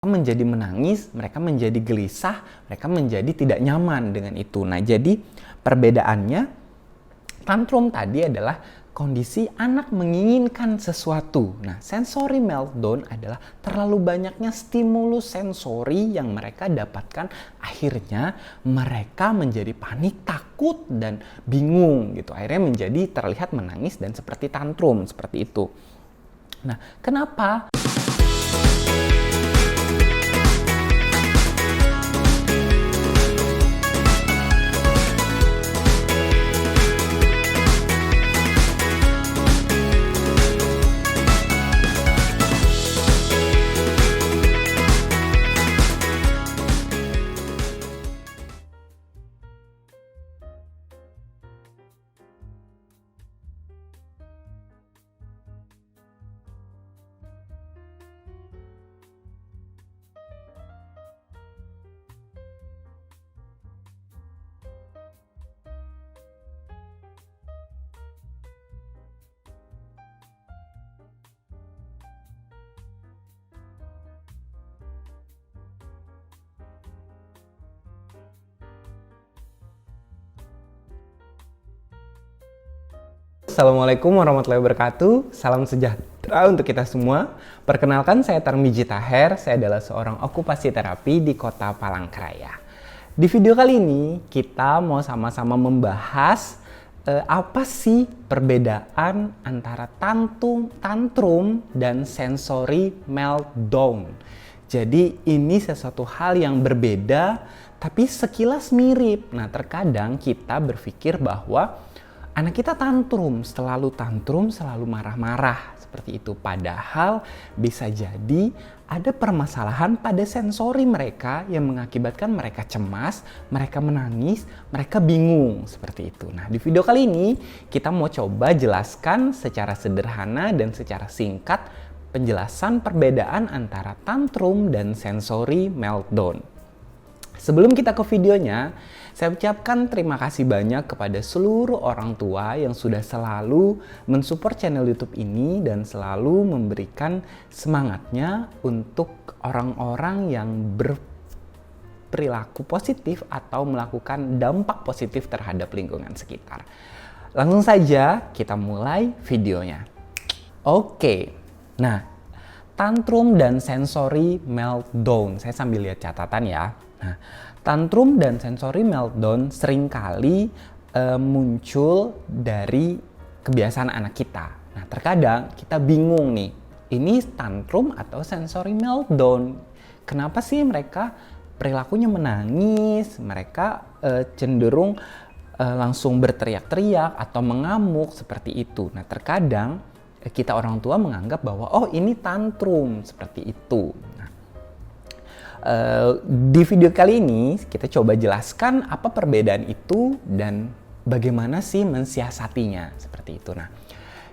menjadi menangis, mereka menjadi gelisah, mereka menjadi tidak nyaman dengan itu. Nah, jadi perbedaannya, tantrum tadi adalah kondisi anak menginginkan sesuatu. Nah, sensory meltdown adalah terlalu banyaknya stimulus sensori yang mereka dapatkan, akhirnya mereka menjadi panik, takut, dan bingung gitu. Akhirnya menjadi terlihat menangis dan seperti tantrum, seperti itu. Nah, kenapa? Assalamualaikum warahmatullahi wabarakatuh. Salam sejahtera untuk kita semua. Perkenalkan, saya Tarmiji Taher. Saya adalah seorang okupasi terapi di Kota Palangkaraya. Di video kali ini kita mau sama-sama membahas apa sih perbedaan antara tantrum dan sensory meltdown. Jadi ini sesuatu hal yang berbeda tapi sekilas mirip. Nah, terkadang kita berpikir bahwa anak kita tantrum, selalu marah-marah seperti itu. Padahal bisa jadi ada permasalahan pada sensori mereka yang mengakibatkan mereka cemas, mereka menangis, mereka bingung seperti itu. Nah, di video kali ini kita mau coba jelaskan secara sederhana dan secara singkat penjelasan perbedaan antara tantrum dan sensory meltdown. Sebelum kita ke videonya, saya ucapkan terima kasih banyak kepada seluruh orang tua yang sudah selalu mensupport channel YouTube ini dan selalu memberikan semangatnya untuk orang-orang yang berperilaku positif atau melakukan dampak positif terhadap lingkungan sekitar. Langsung saja kita mulai videonya. Oke, nah tantrum dan sensory meltdown. Saya sambil lihat catatan ya. Nah, tantrum dan sensory meltdown seringkali muncul dari kebiasaan anak kita. Nah, terkadang kita bingung nih, ini tantrum atau sensory meltdown? Kenapa sih mereka perilakunya menangis, mereka cenderung langsung berteriak-teriak atau mengamuk seperti itu? Nah, terkadang kita orang tua menganggap bahwa oh ini tantrum seperti itu. Nah, di video kali ini kita coba jelaskan apa perbedaan itu dan bagaimana sih mensiasatinya seperti itu. Nah,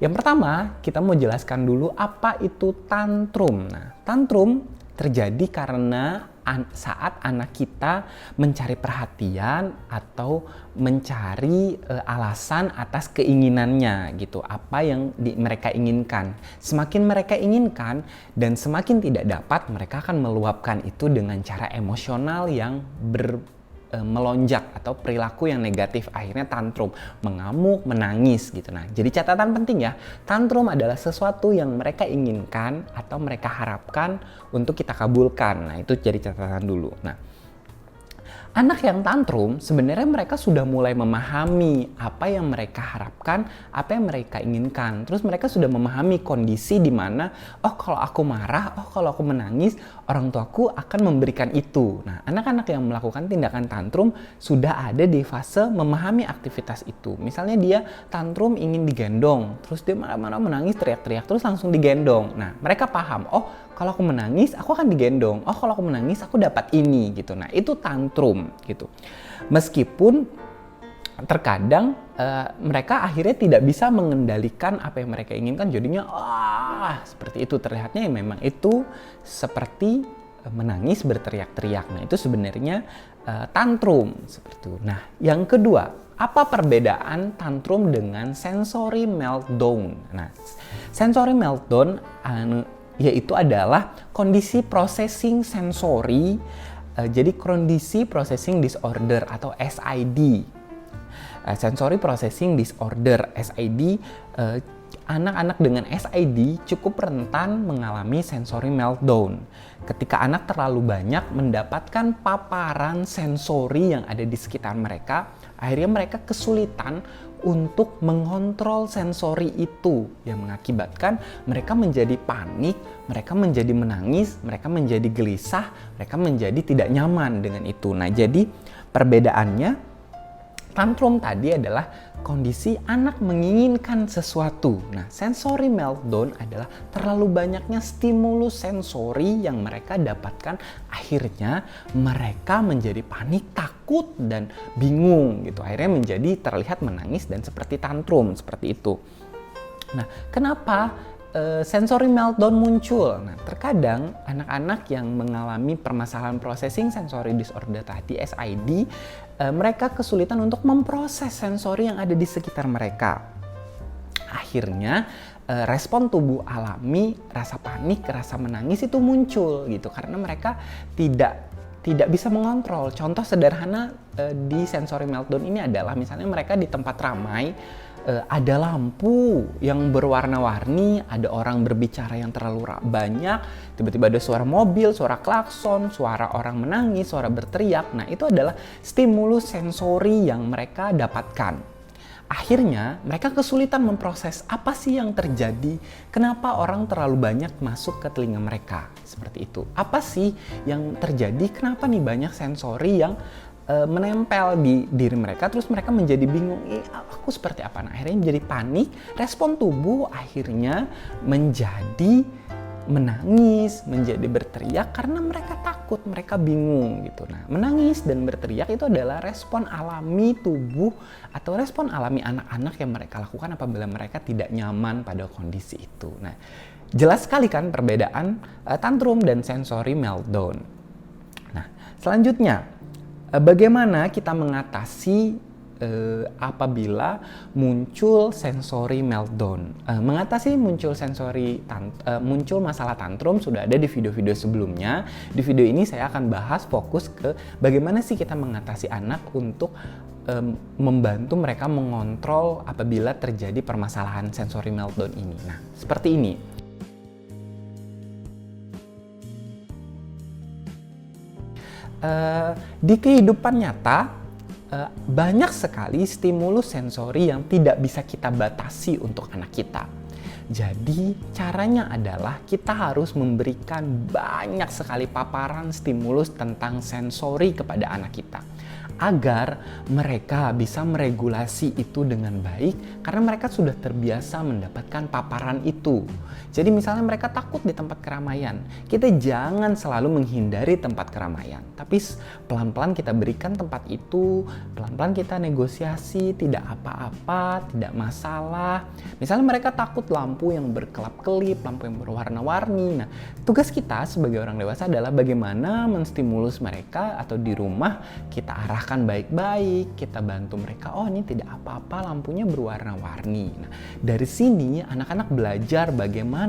yang pertama kita mau jelaskan dulu apa itu tantrum. Nah, tantrum terjadi karena saat anak kita mencari perhatian atau mencari alasan atas keinginannya gitu, apa yang mereka inginkan. Semakin mereka inginkan dan semakin tidak dapat, mereka akan meluapkan itu dengan cara emosional yang melonjak atau perilaku yang negatif, akhirnya tantrum, mengamuk, menangis gitu. Nah, jadi catatan penting ya, tantrum adalah sesuatu yang mereka inginkan atau mereka harapkan untuk kita kabulkan. Nah, itu jadi catatan dulu. Nah, anak yang tantrum sebenarnya mereka sudah mulai memahami apa yang mereka harapkan, apa yang mereka inginkan. Terus mereka sudah memahami kondisi di mana, oh kalau aku marah, oh kalau aku menangis, orang tuaku akan memberikan itu. Nah, anak-anak yang melakukan tindakan tantrum sudah ada di fase memahami aktivitas itu. Misalnya dia tantrum ingin digendong, terus dia marah-marah menangis, teriak-teriak, terus langsung digendong. Nah, mereka paham, oh kalau aku menangis, aku akan digendong. Oh, kalau aku menangis, aku dapat ini gitu. Nah, itu tantrum gitu. Meskipun terkadang mereka akhirnya tidak bisa mengendalikan apa yang mereka inginkan, jadinya seperti itu. Terlihatnya memang itu seperti menangis, berteriak-teriak. Nah, itu sebenarnya tantrum seperti itu. Nah, yang kedua, apa perbedaan tantrum dengan sensory meltdown? Nah, sensory meltdown yaitu adalah kondisi processing sensori. Jadi kondisi processing disorder atau SID. Sensory Processing Disorder SID, anak-anak dengan SID cukup rentan mengalami sensory meltdown. Ketika anak terlalu banyak mendapatkan paparan sensori yang ada di sekitar mereka, akhirnya mereka kesulitan untuk mengontrol sensori itu yang mengakibatkan mereka menjadi panik, mereka menjadi menangis, mereka menjadi gelisah, mereka menjadi tidak nyaman dengan itu. Nah, jadi perbedaannya, tantrum tadi adalah kondisi anak menginginkan sesuatu. Nah, sensory meltdown adalah terlalu banyaknya stimulus sensori yang mereka dapatkan. Akhirnya mereka menjadi panik, takut, dan bingung gitu. Akhirnya menjadi terlihat menangis dan seperti tantrum, seperti itu. Nah, kenapa sensory meltdown muncul? Nah, terkadang anak-anak yang mengalami permasalahan processing sensory disorder tadi, SID, mereka kesulitan untuk memproses sensori yang ada di sekitar mereka. Akhirnya respon tubuh alami, rasa panik, rasa menangis itu muncul gitu, karena mereka tidak bisa mengontrol. Contoh sederhana di sensory meltdown ini adalah misalnya mereka di tempat ramai, ada lampu yang berwarna-warni, ada orang berbicara yang terlalu banyak, tiba-tiba ada suara mobil, suara klakson, suara orang menangis, suara berteriak. Nah, itu adalah stimulus sensori yang mereka dapatkan. Akhirnya mereka kesulitan memproses apa sih yang terjadi, kenapa orang terlalu banyak masuk ke telinga mereka, seperti itu. Apa sih yang terjadi, kenapa nih banyak sensori yang menempel di diri mereka, terus mereka menjadi bingung, aku seperti apa? Nah, akhirnya menjadi panik, respon tubuh akhirnya menjadi menangis, menjadi berteriak karena mereka takut, mereka bingung gitu. Nah, menangis dan berteriak itu adalah respon alami tubuh atau respon alami anak-anak yang mereka lakukan apabila mereka tidak nyaman pada kondisi itu. Nah, jelas sekali kan perbedaan tantrum dan sensory meltdown. Nah, selanjutnya, bagaimana kita mengatasi apabila muncul sensory meltdown? Mengatasi muncul masalah tantrum sudah ada di video-video sebelumnya. Di video ini saya akan bahas fokus ke bagaimana sih kita mengatasi anak untuk membantu mereka mengontrol apabila terjadi permasalahan sensory meltdown ini. Nah, seperti ini. Di kehidupan nyata banyak sekali stimulus sensori yang tidak bisa kita batasi untuk anak kita. Jadi caranya adalah kita harus memberikan banyak sekali paparan stimulus tentang sensori kepada anak kita, agar mereka bisa meregulasi itu dengan baik karena mereka sudah terbiasa mendapatkan paparan itu. Jadi misalnya mereka takut di tempat keramaian, kita jangan selalu menghindari tempat keramaian, tapi pelan-pelan kita berikan tempat itu, pelan-pelan kita negosiasi, tidak apa-apa, tidak masalah. Misalnya mereka takut lampu yang berkelap-kelip, lampu yang berwarna-warni. Nah, tugas kita sebagai orang dewasa adalah bagaimana menstimulus mereka atau di rumah kita arahkan baik-baik, kita bantu mereka, oh ini tidak apa-apa lampunya berwarna-warni. Nah, dari sini anak-anak belajar bagaimana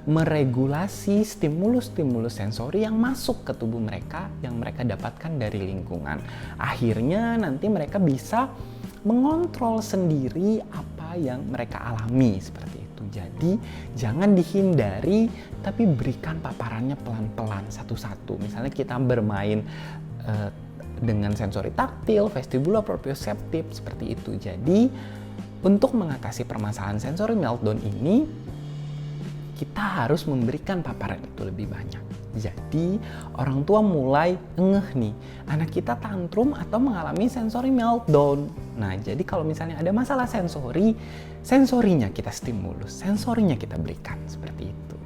meregulasi stimulus-stimulus sensori yang masuk ke tubuh mereka, yang mereka dapatkan dari lingkungan. Akhirnya nanti mereka bisa mengontrol sendiri apa yang mereka alami, seperti itu. Jadi jangan dihindari, tapi berikan paparannya pelan-pelan satu-satu. Misalnya kita bermain dengan sensori taktil, vestibular, proprioceptif, seperti itu. Jadi untuk mengatasi permasalahan sensory meltdown ini, kita harus memberikan paparan itu lebih banyak. Jadi orang tua mulai ngeh nih, anak kita tantrum atau mengalami sensory meltdown. Nah, jadi kalau misalnya ada masalah sensorinya kita stimulus, sensorinya kita berikan, seperti itu.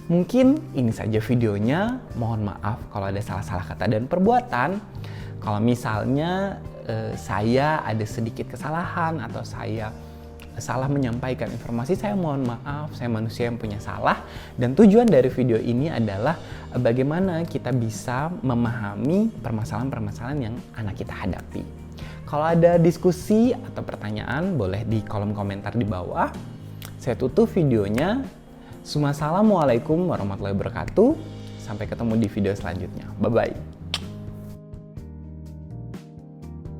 Mungkin ini saja videonya, mohon maaf kalau ada salah-salah kata dan perbuatan. Kalau misalnya saya ada sedikit kesalahan atau saya salah menyampaikan informasi, saya mohon maaf, saya manusia yang punya salah. Dan tujuan dari video ini adalah bagaimana kita bisa memahami permasalahan-permasalahan yang anak kita hadapi. Kalau ada diskusi atau pertanyaan, boleh di kolom komentar di bawah. Saya tutup videonya. Assalamualaikum warahmatullahi wabarakatuh. Sampai ketemu di video selanjutnya. Bye-bye.